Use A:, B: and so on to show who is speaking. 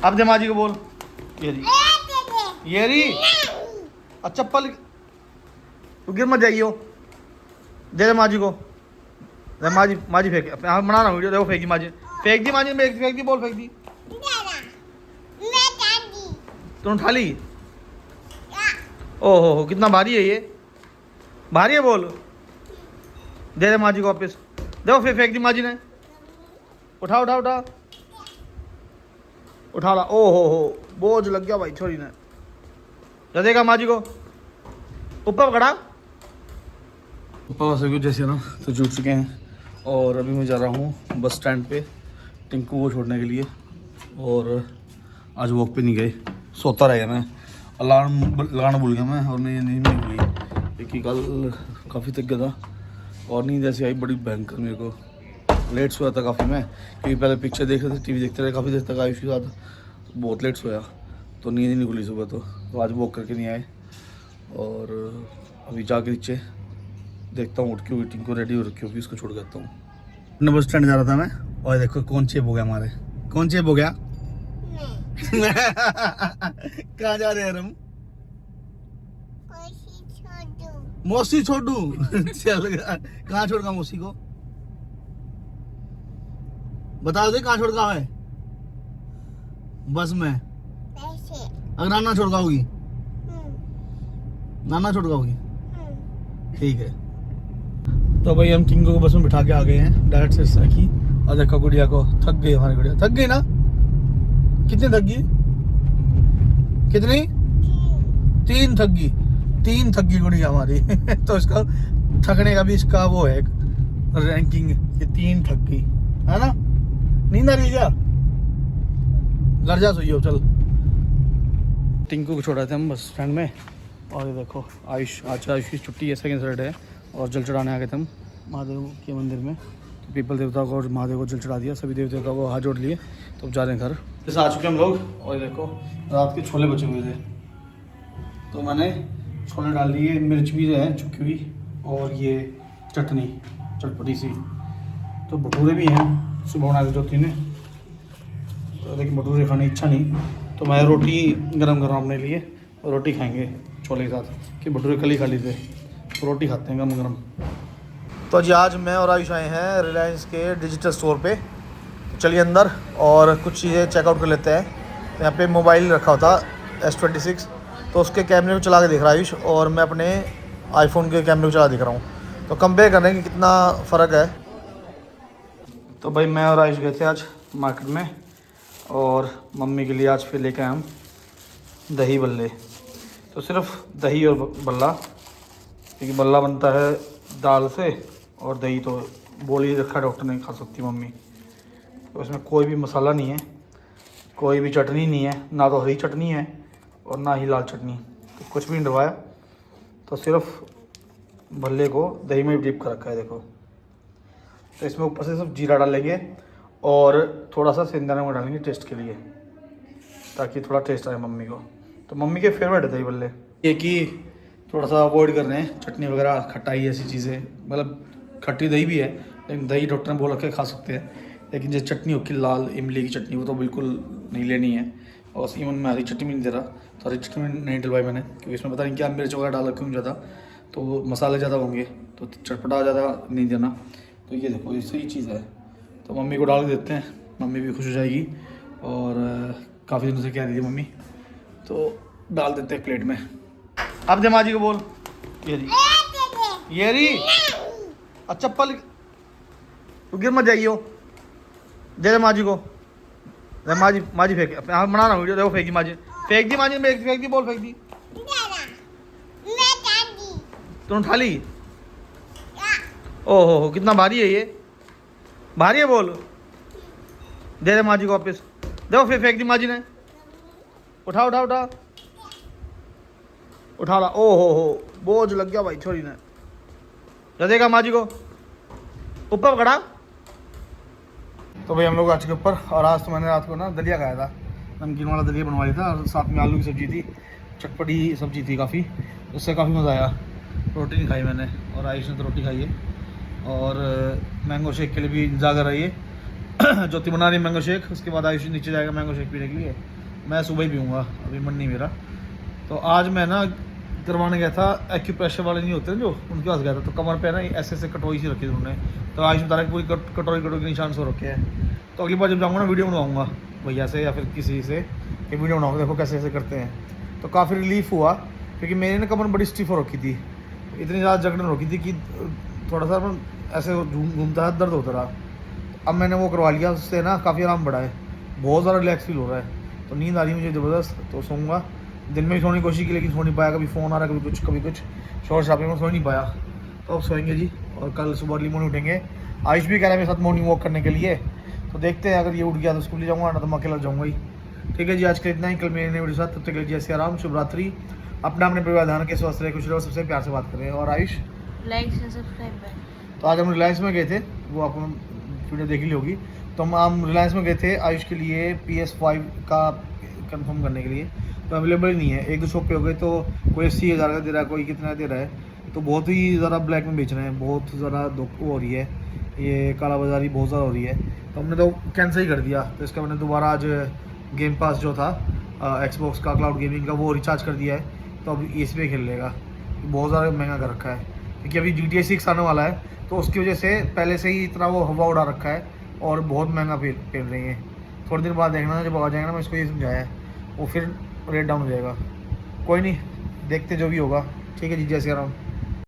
A: अब दे माजी को बोल। ये रही, ये रही। और चप्पल तू गिर मत जाइयो। दे दे माजी को। दे माजी, माजी फेंक। बना रहा वीडियो, देखो फेंक दी माजी। फेंक दी माजी, फेंक दी, बोल फेंक दी। तूने उठा ली? ओहो हो, कितना भारी है ये, भारी है बोल। दे दे माजी को वापस। देखो फिर फेंक दी माजी ने। उठा उठा उठा उठा ला। ओहो हो, बोझ लग गया भाई छोरी ने। दे देगा माजी को। ऊपर पकड़ा। ऊपर से जैसे ना तो जुट चुके हैं और अभी मैं जा रहा हूँ बस स्टैंड पे टिंकू को छोड़ने के लिए। और आज वॉक पे नहीं गए, सोता रह गया मैं। अलार्म लगाना भूल गया मैं और मेरी नींद नहीं खुली क्योंकि कल काफ़ी थक गया था और नींद ऐसी आई बड़ी भयंकर मेरे को। लेट सोया था काफ़ी मैं, क्योंकि पहले पिक्चर देख रहे थे, टीवी देखते रहे काफ़ी देर तक आयुष के साथ, तो बहुत लेट सोया तो नींद ही नहीं खुली सुबह। तो आज वॉक करके नहीं आए और अभी जाके नीचे देखता हूँ, उठ के मीटिंग को रेडी हो रखी होगी, उसको छोड़ के आता हूँ। अपने बस स्टैंड जा रहा था मैं और देखो कौन चेप हो गया हमारे। कौन चेप हो गया? कहाँ जा रहे हैं हम? मौसी छोड़ू। चल कहाँ छोड़ मौसी को? बता दे कहाँ छोड़ है? बस में अगर नाना छोड़ होगी, नाना छोड़ होगी, ठीक है। तो भाई हम टिंकू को बस में बिठा के आ गए हैं डायरेक्ट से सखी। और देखो गुड़िया को, थक गई हमारी गुड़िया, थक गई ना? कितने थक गई? कितनी? 3 थक गई, 3 थक गई गुड़िया हमारी। तो इसका थकने का भी इसका वो है रैंकिंग कि 3 थक गई है ना। नींद आ रही क्या? घर जा सोइयो चल। टिंकू को छोड़ा थे हम बस स्टैंड में और ये देखो आयुष, आज आयुष की छुट्टी है, सेकंड सैटरडे है और जल चढ़ाने आ गए थे हम महादेव के मंदिर में। तो पीपल देवता को और महादेव को जल चढ़ा दिया, सभी देव देवता को हाथ जोड़ लिए। तो अब जा रहे हैं घर। जैसे आ चुके हम लोग और ये देखो रात के छोले बचे हुए थे तो मैंने छोले डाल दिए, मिर्च भी है चुकी हुई और ये चटनी चटपटी सी। तो भटूरे भी हैं, सुबह बना के ज्योति ने, तो लेकिन भटूरे खाने की इच्छा नहीं तो मैं रोटी गरम कर रहा हूँ अपने लिए और रोटी खाएंगे छोले के साथ, कि भटूरे कल ही खा ली थे तो रोटी खाते हैं गरम गरम। तो जी आज मैं और आयुष आए हैं रिलायंस के डिजिटल स्टोर पे। चलिए अंदर और कुछ चीज़ें चेकआउट कर लेते हैं। यहाँ पे मोबाइल रखा होता S26, तो उसके कैमरे को चला के देख रहा है आयुष और मैं अपने आईफोन के कैमरे को चला देख रहा हूँ। तो कंपेयर कर रहे हैं कि कितना फ़र्क है। तो भाई मैं और आयुष गए थे आज मार्केट में और मम्मी के लिए आज फिर लेके आए हम दही बल्ले। तो सिर्फ दही और बल्ला, क्योंकि बल्ला बनता है दाल से और दही तो बोल ही रखा डॉक्टर ने खा सकती मम्मी। तो इसमें कोई भी मसाला नहीं है, कोई भी चटनी नहीं है, ना तो हरी चटनी है और ना ही लाल चटनी, तो कुछ भी नहीं डलवाया। तो सिर्फ भल्ले को दही में डिप कर रखा है देखो। तो इसमें ऊपर से सिर्फ जीरा डालेंगे और थोड़ा सा सेंधा नमक डालेंगे टेस्ट के लिए, ताकि थोड़ा टेस्ट आए मम्मी को। तो मम्मी के फेवरेट है दही बल्ले। ये कि थोड़ा सा अवॉइड कर रहे हैं चटनी वगैरह, खटाई ऐसी चीज़ें, मतलब खट्टी दही भी है लेकिन दही डॉक्टर ने बोल रखे खा सकते हैं, लेकिन जो चटनी होगी लाल इमली की चटनी वो तो बिल्कुल नहीं लेनी है। और इवन मैं हरी चटनी भी नहीं दे रहा, तो हरी चटनी नहीं डलवाई मैंने, क्योंकि इसमें पता नहीं क्या मिर्च वगैरह डाल रखे ज़्यादा, तो मसाले ज़्यादा होंगे तो चटपटा ज़्यादा नहीं देना। तो ये देखो ये सही चीज़ है, तो मम्मी को डाल के देते हैं, मम्मी भी खुश हो जाएगी। और काफ़ी दिनों से कह रही थी मम्मी, तो डाल देते हैं प्लेट में। अब दे माजी को बोल। ये रही, ये रही। और चप्पल तू गिर मत जाइयो। दे दे माजी को। दे माजी, माजी फेंक। बना रहा वीडियो, देखो फेंक दी माजी, फेंक दी माजी, फेंक दी, बोल फेंक दी। तूने उठा ली? ओहो हो, कितना भारी है ये, भारी है बोल। दे दे माजी को वापस। देखो फिर फेंक दी माजी ने। उठा उठा उठा उठा ला। ओहो हो, बोझ लग गया भाई छोरी ने। दे देगा माजी को। ऊपर पकड़ा। तो भाई हम लोग आज के ऊपर, और आज तो मैंने रात को ना दलिया खाया था, नमकीन वाला दलिया बनवा लिया था और साथ में आलू की सब्ज़ी थी, चटपटी सब्ज़ी थी काफ़ी, उससे काफ़ी मज़ा आया। रोटी नहीं खाई मैंने और आयुष ने तो रोटी खाई है। और मैंगो शेक के लिए भी इंतजार कर रही है। ज्योति बना रही है मैंगो शेक, उसके बाद आयुष नीचे जाएगा मैंगो शेक पीने के लिए। मैं सुबह ही पीऊँगा, अभी मन नहीं मेरा। तो आज मैं ना करवाने गया था, एक्यूप्रेशर वाले नहीं होते जो, उनके पास गया था। तो कमर पे ना ऐसे ऐसे कटोरी सी रखी थी उन्होंने, तो आज बता रहा है पूरी कटोरी के निशान से रखे हैं। तो अगली बार जब जाऊँगा ना वीडियो बनवाऊँगा भैया से या फिर किसी से, कि वीडियो बनाऊँगा देखो कैसे ऐसे करते हैं। तो काफ़ी रिलीफ हुआ, क्योंकि मेरी ना कमर बड़ी स्टिफ हो रखी थी, इतनी ज़्यादा जकड़न हो रखी थी कि थोड़ा सा ऐसे घूमता है, दर्द होता रहा। अब मैंने वो करवा लिया, उससे ना काफ़ी आराम बढ़ा है, बहुत ज़्यादा रिलैक्स फील हो रहा है। तो नींद आ रही है मुझे ज़बरदस्त, तो सोऊंगा। दिन में भी सोने की कोशिश की लेकिन सो नहीं पाया, कभी फ़ोन आ रहा कभी कुछ शोर शराबे में सो नहीं पाया। तो अब सोएंगे जी, और कल सुबह अर्ली मॉर्निंग उठेंगे। आयुष भी कह रहा है मेरे साथ मॉर्निंग वॉक करने के लिए, तो देखते हैं, अगर ये उठ गया तो स्कूल ले जाऊँगा, ना तो मैं अकेला जाऊँगा ही। ठीक है जी, आज के इतना ही, कल मेरे नए वीडियो साथ, तब तक जैसे आराम, शुभ रात्रि। अपना अपने परिवार ध्यान के स्वस्थ रहे, कुछ रहो, सबसे प्यार से बात करें। और आयुष
B: लाइक से सब्सक्राइब करें।
A: तो आज हम रिलायंस में गए थे, वो आपको वीडियो देख ली होगी। तो हम रिलायंस में गए थे आयुष के लिए PS5 का कंफर्म करने के लिए। तो अवेलेबल ही नहीं है, एक दो शॉप पे हो गए, तो कोई 80,000 का दे रहा है, कोई कितना दे रहा है। तो बहुत ही ज़्यादा ब्लैक में बेच रहे हैं, बहुत ज़्यादा वो हो रही है, ये काला बाजारी बहुत ज़्यादा हो रही है। तो हमने तो कैंसिल ही कर दिया। तो इसका मैंने दोबारा आज गेम पास जो था एक्सबॉक्स का क्लाउड गेमिंग का, वो रिचार्ज कर दिया है। तो अब इस पे खेल लेगा, बहुत ज़्यादा महंगा कर रखा है, क्योंकि अभी GTA 6 आने वाला है। तो उसकी वजह से पहले से ही इतना वो हवा उड़ा रखा है, और बहुत महंगा पेल रही है। थोड़ी देर बाद देखना, जब आ जाएगा ना, मैं इसको ये समझाया है, वो फिर रेट डाउन हो जाएगा। कोई नहीं, देखते जो भी होगा। ठीक है जी, जैसे आ रहा हूँ।